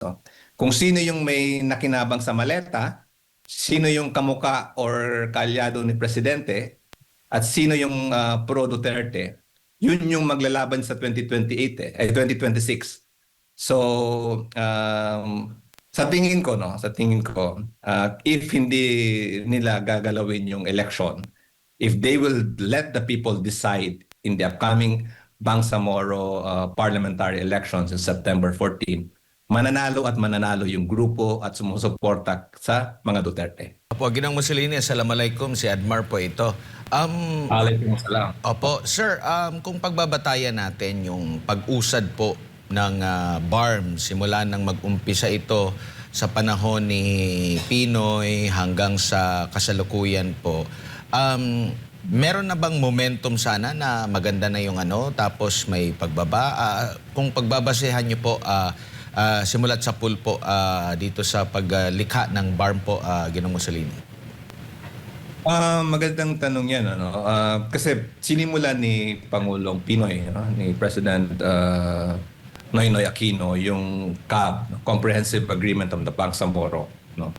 no? Kung sino yung may nakinabang sa maleta, sino yung kamuka or kalyado ni Presidente, at sino yung pro Duterte, yun yung maglalaban sa 2028 ay 2026. So, sa tingin ko, no, sa tingin ko, if hindi nila gagalawin yung election, if they will let the people decide in the upcoming Bangsamoro parliamentary elections in September 14, mananalo at mananalo yung grupo at sumusuporta sa mga Duterte. Opo, Ginang Mussolini, assalamualaikum. Si Admar po ito. Waalaikumsalam. Opo, sir, kung pagbabatayan natin yung pag-usad po ng BARM, simula nang mag-umpisa ito sa panahon ni Pinoy hanggang sa kasalukuyan po, meron na bang momentum sana na maganda na yung tapos may pagbaba? Kung pagbabasehan niyo po, simulat sa pool po dito sa paglikha ng BARM po, Ginong Mussolini. Magandang tanong yan. Kasi sinimulan ni Pangulong Pinoy, ni President Noynoy Aquino, yung CAB, Comprehensive Agreement on the Bangsamoro. No?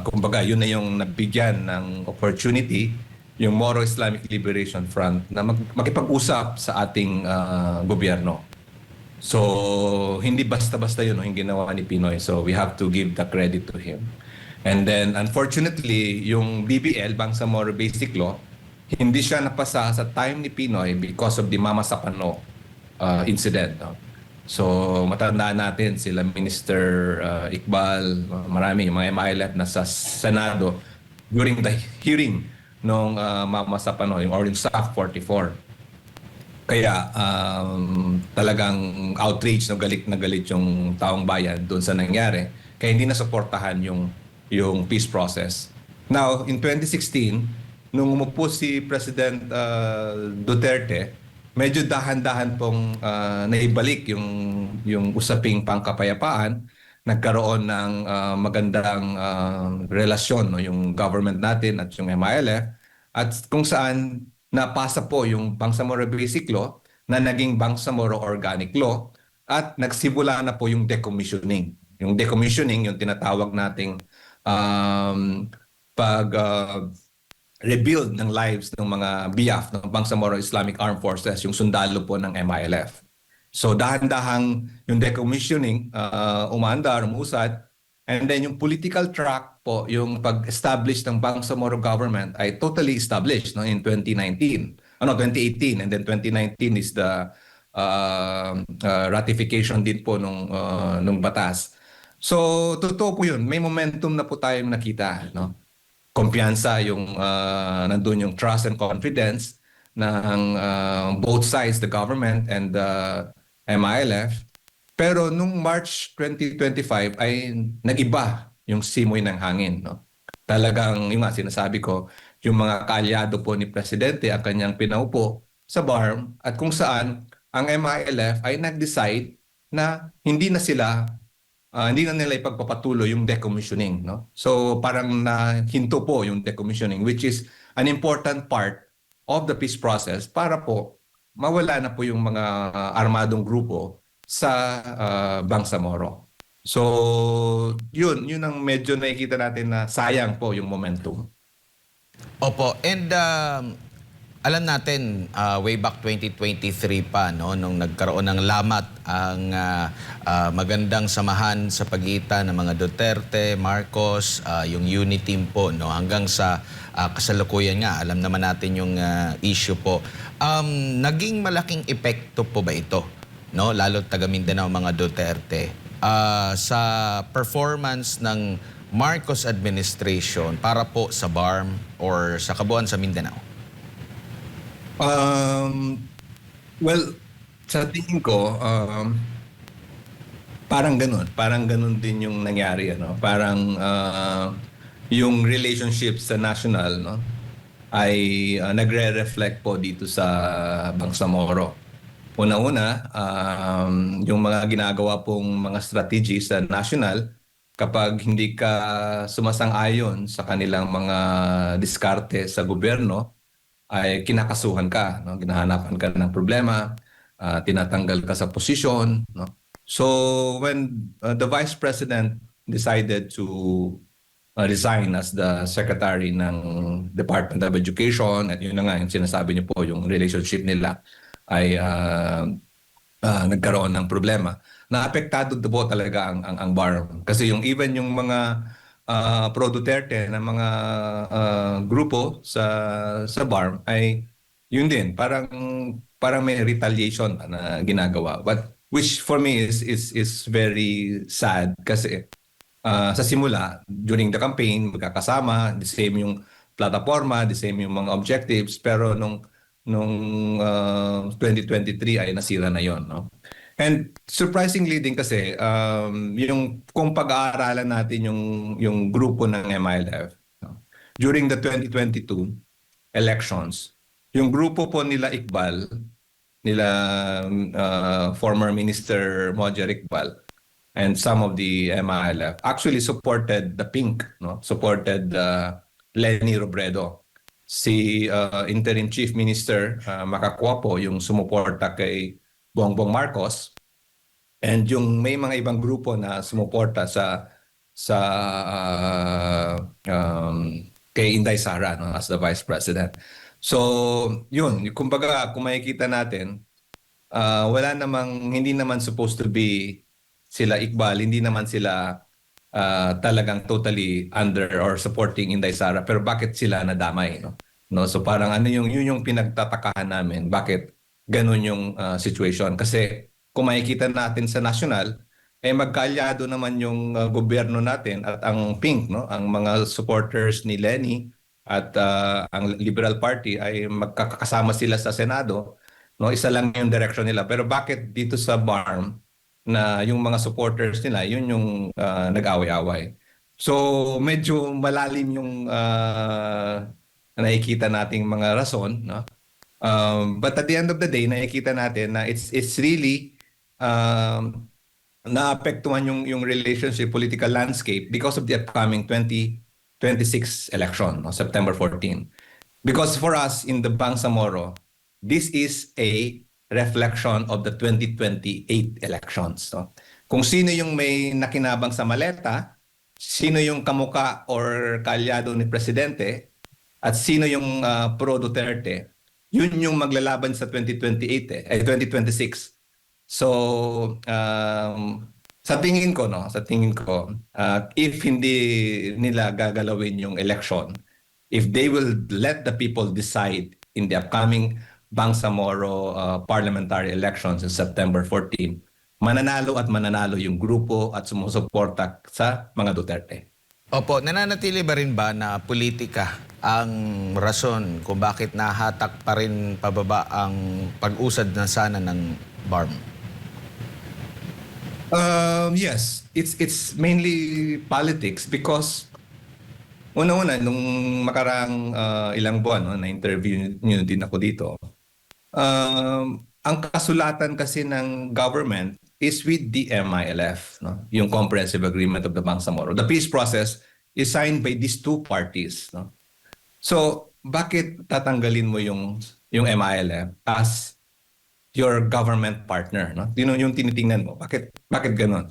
Kumbaga, yun na yung nabigyan ng opportunity yung Moro Islamic Liberation Front na makipag-usap sa ating gobyerno. So, hindi basta-basta yun yung ginawa ni Pinoy. So, we have to give the credit to him. And then, unfortunately, yung BBL, Bangsamoro Basic Law, hindi siya napasa sa time ni Pinoy because of the Mama Sapano incident. No? So, matandaan natin sila Minister Iqbal, marami, yung mga MILF na sa Senado during the hearing ng Mama Sapano, or yung SAF 44. Kaya talagang outrage, no, galit na galit yung taong bayan doon sa nangyari. Kaya hindi nasuportahan yung peace process. Now, in 2016, nung umupo si President Duterte, medyo dahan-dahan pong naibalik yung usaping pangkapayapaan. Nagkaroon ng magandang relasyon, no, yung government natin at yung MILF, at kung saan napasa po yung Bangsamoro Basic Law na naging Bangsamoro Organic Law, at nagsimula na po yung decommissioning. Yung decommissioning, yung tinatawag nating rebuild ng lives ng mga BIAF, ng Bangsamoro Islamic Armed Forces, yung sundalo po ng MILF. So dahan-dahang yung decommissioning umaandar, umusad, and then yung political track po, yung pag-establish ng Bangsamoro government ay totally established, no, in 2019. 2018, and then 2019 is the ratification din po nung batas. So totoo po yun, may momentum na po tayong nakita, no? Kumpiyansa yung nandun yung trust and confidence ng both sides, the government and the MILF. Pero nung March 2025 ay nag-iba yung simoy ng hangin, no? Talagang yung sinasabi ko, yung mga kaalyado po ni Presidente ang kanyang pinaupo sa BARM, at kung saan ang MILF ay nag-decide na hindi na nila ipagpapatuloy yung decommissioning, no? So parang nahinto po yung decommissioning, which is an important part of the peace process para po mawala na po yung mga armadong grupo sa Bangsamoro. So yun ang medyo nakikita natin na sayang po yung momentum. Opo, and alam natin, way back 2023 pa, no, nung nagkaroon ng lamat ang magandang samahan sa pagitan ng mga Duterte, Marcos, yung unity team po, no, hanggang sa kasalukuyan nga, alam naman natin yung issue po. Naging malaking epekto po ba ito, no, lalo taga Mindanao, mga Duterte, sa performance ng Marcos administration para po sa BARM or sa kabuuan sa Mindanao? Well, sa tingin ko, parang ganun din yung nangyari, ano? Parang yung relationship sa national, no, ay nagre-reflect po dito sa Bangsamoro. Una-una, yung mga ginagawa pong mga strategy sa national, kapag hindi ka sumasang-ayon sa kanilang mga diskarte sa gobyerno, ay kinakasuhan ka, no? Ginahanapan ka ng problema, tinatanggal ka sa posisyon, no? So when the vice president decided to resign as the secretary ng Department of Education, at yun na nga yung sinasabi niyo po, yung relationship nila ay nagkaroon ng problema. Naapektado po talaga ang BARM. Kasi yung even yung mga pro Duterte na mga grupo sa BARM ay yun din, parang may retaliation na ginagawa. But which for me is very sad kasi sa simula, during the campaign, magkakasama, the same yung plataforma, the same yung mga objectives, pero nung 2023 ay nasira na yon, no? And surprisingly din kasi yung kung pag-aaralan natin yung grupo ng MILF, no? During the 2022 elections, yung grupo po nila Iqbal, nila former Minister Mojer Iqbal, and some of the MILF actually supported the Pink, no? Supported Lenny Robredo. Si Interim Chief Minister Makakuapo yung sumuporta kay Bongbong Marcos, and yung may mga ibang grupo na sumuporta kay Inday Sara, no, as the Vice President. So, yun, kumbaga kung makikita natin, hindi naman supposed to be sila Iqbal, hindi naman sila talagang totally under or supporting Inday Sara, pero bakit sila nadamay, no? No, so parang yun yung pinagtatakahan namin, bakit ganun yung situation. Kasi kung makikita natin sa national, magkaalyado naman yung gobyerno natin at ang Pink, no, ang mga supporters ni Lenny at ang Liberal Party ay magkakasama sila sa Senado, no? Isa lang yung direction nila. Pero bakit dito sa BARM na yung mga supporters nila, yun yung nag-away-away. So medyo malalim yung nakikita nating mga rason, no? But at the end of the day, nakikita natin na it's really naapektuhan yung relationship, political landscape because of the upcoming 2026 election, no? September 14. Because for us in the Bangsamoro, this is a reflection of the 2028 elections, no? Kung sino yung may nakinabang sa maleta, sino yung kamuka or kaalyado ni Presidente, at sino yung pro Duterte, yun yung maglalaban sa 2028 2026. So sa tingin ko, no, if hindi nila gagalawin yung election, if they will let the people decide in the upcoming Bangsamoro parliamentary elections in September 14, mananalo at mananalo yung grupo at sumusuporta sa mga Duterte. Opo, nananatili ba rin ba na politika ang rason kung bakit nahatak pa rin pababa ang pag-usad na sana ng BARM? Yes, it's mainly politics because una-una nung makarang ilang buwan, no, na-interview niyo din ako dito. Ang kasulatan kasi ng government is with the MILF, no? Yung Comprehensive Agreement of the Bangsamoro. The peace process is signed by these two parties, no? So, bakit tatanggalin mo yung MILF as your government partner, no? Yun yung tinitingnan mo. Bakit ganun?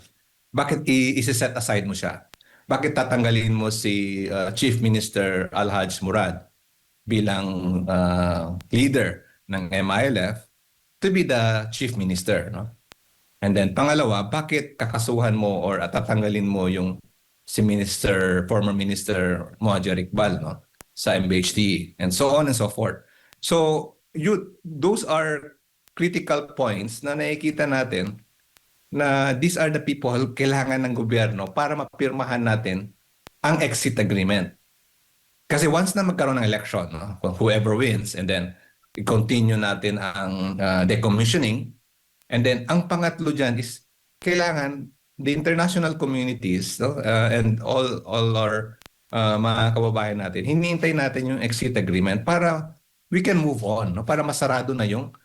Bakit i-set aside mo siya? Bakit tatanggalin mo si Chief Minister Alhaj Murad bilang leader ng MILF to be the chief minister, no? And then pangalawa, bakit kakasuhan mo or tatanggalin mo yung si former Minister Mojer Iqbal, no, sa MBHD, and so on and so forth. So those are critical points na nakikita natin na these are the people kailangan ng gobyerno para mapirmahan natin ang exit agreement. Kasi once na magkaroon ng election, no, whoever wins, and then i-continue natin ang decommissioning. And then, ang pangatlo dyan is kailangan the international communities, no, and all our mga kababayan natin, hinihintay natin yung exit agreement para we can move on, no, para masarado na yung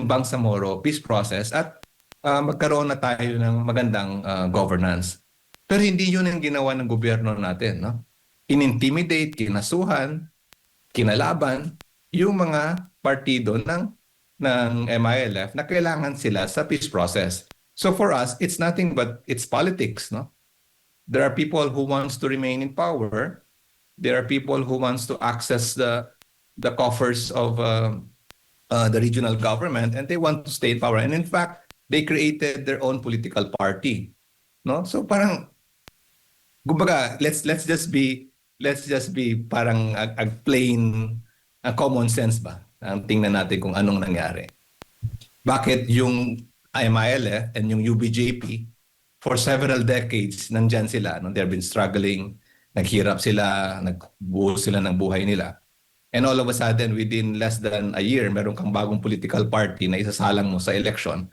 Bangsamoro peace process at magkaroon na tayo ng magandang governance. Pero hindi yun ang ginawa ng gobyerno natin, no? In-intimidate, kinasuhan, kinalaban yung mga partido ng MILF na kailangan sila sa peace process. So for us, it's nothing but it's politics, no? There are people who wants to remain in power. There are people who wants to access the coffers of the regional government, and they want to stay in power. And in fact, they created their own political party, no? So parang, kumbaga, let's just be parang ag plain common sense ba? Ang tingnan natin kung anong nangyari. Bakit yung IMIL and yung UBJP for several decades nandyan sila, no? They've been struggling, naghirap sila, nagbuo sila ng buhay nila. And all of a sudden, within less than a year, meron kang bagong political party na isasalang mo sa election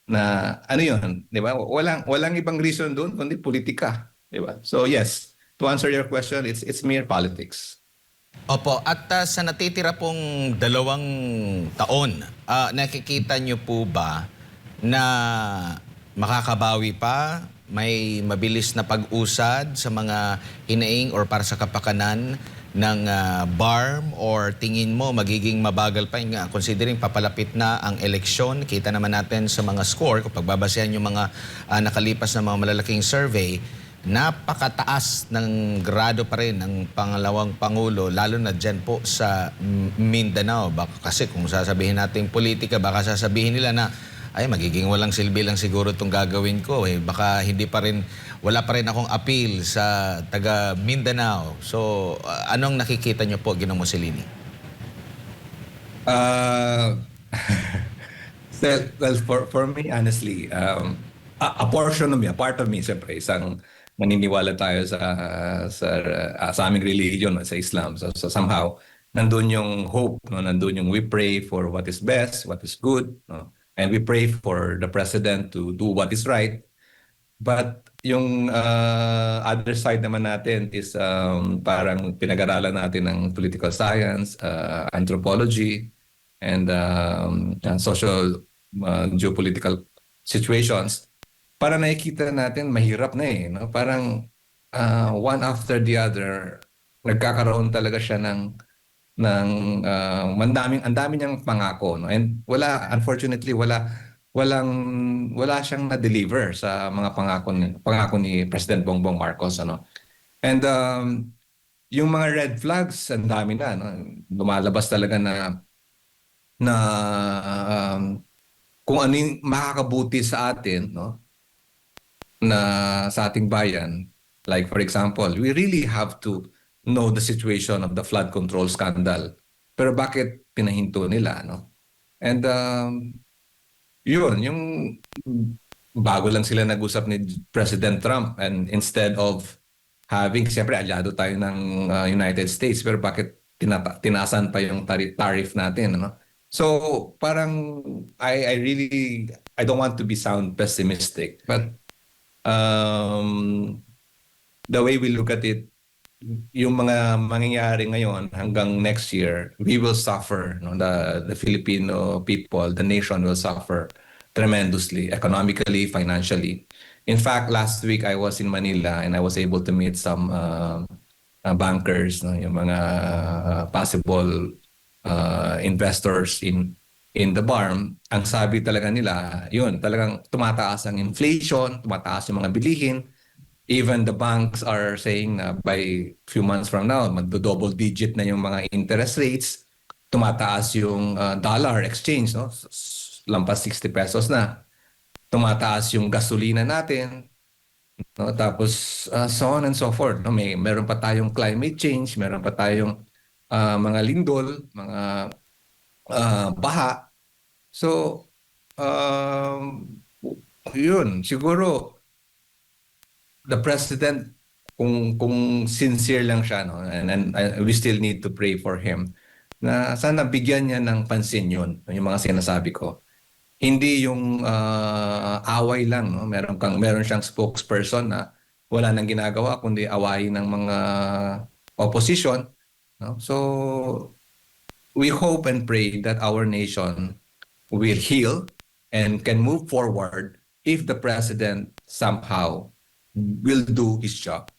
na ano yun, di ba? Walang ibang reason doon kundi politika, di ba? So yes, to answer your question, it's mere politics. Opo, at sa natitira pong 2 taon, nakikita niyo po ba na makakabawi pa, may mabilis na pag-usad sa mga hinaing or para sa kapakanan ng BARM, or tingin mo magiging mabagal pa nga considering papalapit na ang eleksyon? Kita naman natin sa mga score, kung pagbabasehan yung mga nakalipas na mga malalaking survey, napakataas ng grado pa rin ng pangalawang Pangulo, lalo na dyan po sa Mindanao. Baka kasi kung sasabihin natin politika, baka sasabihin nila na ay magiging walang silbi lang siguro itong gagawin ko. Baka hindi pa rin, wala pa rin akong appeal sa taga Mindanao. So anong nakikita niyo po, Ginoong Mussolini? Well, for me, honestly, a portion of me, a part of me, siyempre, isang naniniwala tayo sa aming religion, sa Islam. So somehow, nandun yung hope, no? Nandun yung we pray for what is best, what is good, no? And we pray for the president to do what is right. But yung other side naman natin is parang pinag-aralan natin ng political science, anthropology, and social geopolitical situations. Para nakikita natin mahirap na eh, no? Parang one after the other, nagkakaroon talaga siya ng ang dami niyang pangako, no? And unfortunately wala siyang na-deliver sa mga pangako ni President Bongbong Marcos, ano. And yung mga red flags, ang dami na, no? Lumalabas talaga na kung ano yung makakabuti sa atin, no? Na sa ating bayan. Like for example, we really have to know the situation of the flood control scandal. Pero bakit pinahinto nila, no? And yun, yung bago lang sila nag-usap ni President Trump, and instead of having, siyempre aliado tayo ng United States, pero bakit tinasan pa yung tariff natin, ano? So parang I don't want to sound pessimistic, but the way we look at it, yung mga mangyayari ngayon hanggang next year, we will suffer, no? The Filipino people, the nation will suffer tremendously, economically, financially. In fact, last week I was in Manila and I was able to meet some bankers, no? Yung mga possible investors in the BARM. Ang sabi talaga nila, yun, talagang tumataas ang inflation, tumataas yung mga bilihin. Even the banks are saying na by few months from now, magdo-double digit na yung mga interest rates. Tumataas yung dollar exchange, no? Lampas 60 pesos na. Tumataas yung gasolina natin, no? Tapos so on and so forth, no? Meron pa tayong climate change, meron pa tayong mga lindol, mga baha. So yun, siguro the president, kung sincere lang siya, no, and we still need to pray for him, na sana bigyan niya ng pansin yun, yung mga sinasabi ko. Hindi yung away lang, no? Meron siyang spokesperson na wala nang ginagawa kundi awayin ng mga opposition, no? So we hope and pray that our nation will heal and can move forward if the president somehow will do his job.